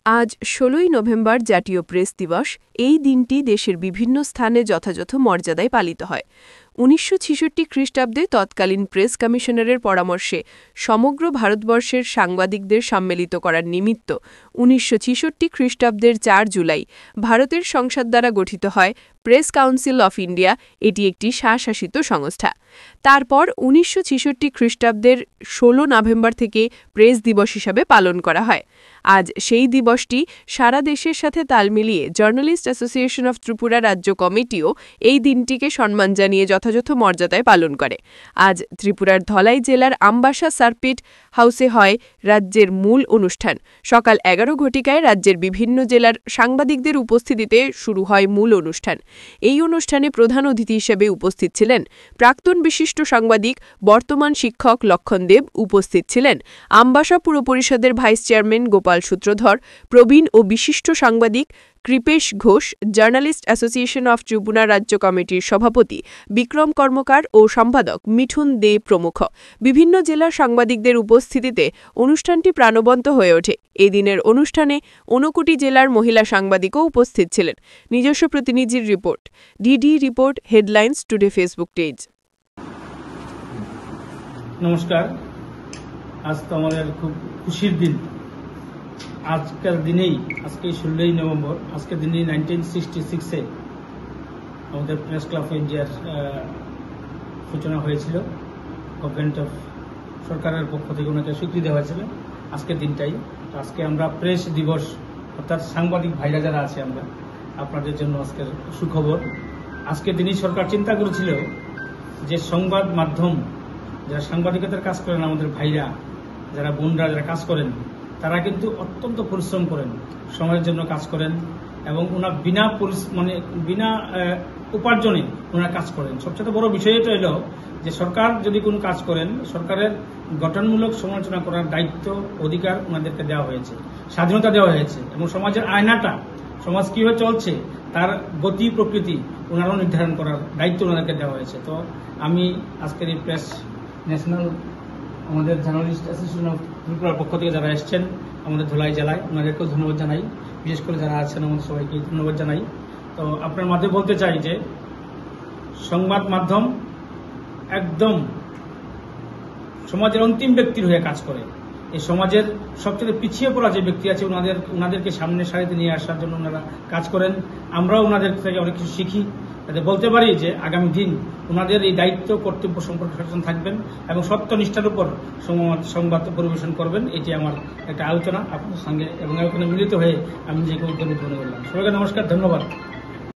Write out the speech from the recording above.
আজ ১৬ই নভেম্বর জাতীয় প্রেস দিবস। এই দিনটি দেশের বিভিন্ন স্থানে যথাযথ মর্যাদায় পালিত হয়। ১৯৬৬ খ্রিস্টাব্দে তৎকালীন প্রেস কমিশনারের পরামর্শে সমগ্র ভারতবর্ষের সাংবাদিকদের সম্মিলিত করার নিমিত্ত ১৯৬৬ খ্রিস্টাব্দের ৪ জুলাই ভারতের সংসদ দ্বারা গঠিত হয় প্রেস কাউন্সিল অফ ইন্ডিয়া। এটি একটি স্বশাসিত সংস্থা। তারপর ১৯৬৬ খ্রিস্টাব্দের ১৬ নভেম্বর থেকে প্রেস দিবস হিসাবে পালন করা হয়। আজ সেই দিবসটি সারা দেশের সাথে তাল মিলিয়ে জার্নালিস্ট অ্যাসোসিয়েশন অফ ত্রিপুরা রাজ্য কমিটিও এই দিনটিকে সম্মান জানিয়ে যথাযথ মর্যাদায় পালন করে। আজ ত্রিপুরার ধলাই জেলার আমবাসা সার্কিট হাউসে হয় রাজ্যের মূল অনুষ্ঠান। সকাল ১১ ঘটিকায় রাজ্যের বিভিন্ন জেলার সাংবাদিকদের উপস্থিতিতে শুরু হয় মূল অনুষ্ঠান। এই অনুষ্ঠানে প্রধান অতিথি হিসেবে উপস্থিত ছিলেন প্রাক্তন বিশিষ্ট সাংবাদিক, বর্তমান শিক্ষক লক্ষণ দেব। উপস্থিত ছিলেন আমবাসা পুর পরিষদের ভাইস চেয়ারম্যান গোপাল সূত্রধর, প্রবীণ ও বিশিষ্ট সাংবাদিক Kripesh Ghosh, journalist association of Tripura রাজ্য কমিটির সভাপতি বিক্রম কর্মকার ও সম্পাদক মিঠুন দে প্রমুখ। বিভিন্ন জেলার সাংবাদিকদের উপস্থিতিতে অনুষ্ঠানটি প্রাণবন্ত হয়ে ওঠে। এই দিনের অনুষ্ঠানে ৫৯ জেলার মহিলা সাংবাদিকও উপস্থিত ছিলেন। নিজস্ব প্রতিনিধির report, DD report, headlines today Facebook page. নমস্কার, আজ তো আমাদের খুব খুশির দিন। আজকের দিনেই, আজকে ১৬ই নভেম্বর, আজকের দিনেই 1966-এ আমাদের প্রেস ক্লাব অফ ইন্ডিয়ার সূচনা হয়েছিল। গভর্নমেন্ট অফ সরকারের পক্ষ থেকে ওনাকে স্বীকৃতি দেওয়া হয়েছিল আজকের দিনটাই। আজকে আমরা প্রেস দিবস, অর্থাৎ সাংবাদিক ভাইরা যারা আছে, আমরা আপনাদের জন্য আজকের সুখবর। আজকের দিনই সরকার চিন্তা করেছিল যে সংবাদ মাধ্যম, যারা সাংবাদিকতার কাজ করেন, আমাদের ভাইরা যারা, বোনরা যারা কাজ করেন, তারা কিন্তু অত্যন্ত পরিশ্রম করেন, সমাজের জন্য কাজ করেন এবং ওনার বিনা উপার্জনে ওনারা কাজ করেন। সবচেয়ে বড় বিষয় এটা হলো যে সরকার যদি কোনো কাজ করেন, সরকারের গঠনমূলক সমালোচনা করার দায়িত্ব, অধিকার ওনাদেরকে দেওয়া হয়েছে, স্বাধীনতা দেওয়া হয়েছে এবং সমাজের আয়নাটা, সমাজ কীভাবে চলছে তার গতি প্রকৃতি ওনারাও নির্ধারণ করার দায়িত্ব ওনাদেরকে দেওয়া হয়েছে। তো আমি আজকের এই প্রেস ন্যাশনাল আমাদের জার্নালিস্ট অ্যাসোসিয়েশন অফ ত্রিপুরার পক্ষ থেকে যারা এসছেন আমাদের ধলাই জেলায়, ওনাদেরকেও ধন্যবাদ জানাই। বিশেষ করে যারা আছেন আমাদের সবাইকে ধন্যবাদ জানাই। তো আপনার মাধ্যমে বলতে চাই যে সংবাদ মাধ্যম একদম সমাজের অন্তিম ব্যক্তির হয়ে কাজ করে। এই সমাজের সবচেয়ে পিছিয়ে পড়া যে ব্যক্তি আছে, ওনাদেরকে সামনে সারিতে নিয়ে আসার জন্য ওনারা কাজ করেন। আমরাও ওনাদের থেকে অনেক কিছু শিখি। যাতে বলতে পারি যে আগামী দিন ওনাদের এই দায়িত্ব, কর্তব্য সম্পর্কে সচেতন থাকবেন এবং সত্যনিষ্ঠার উপর সংবাদ পরিবেশন করবেন। এটি আমার একটা আলোচনা আপনার সঙ্গে এবং এখানে মিলিত হয়ে আমি নিজেকে উদ্যোগ গ্রহণ করলাম। সবাইকে নমস্কার, ধন্যবাদ।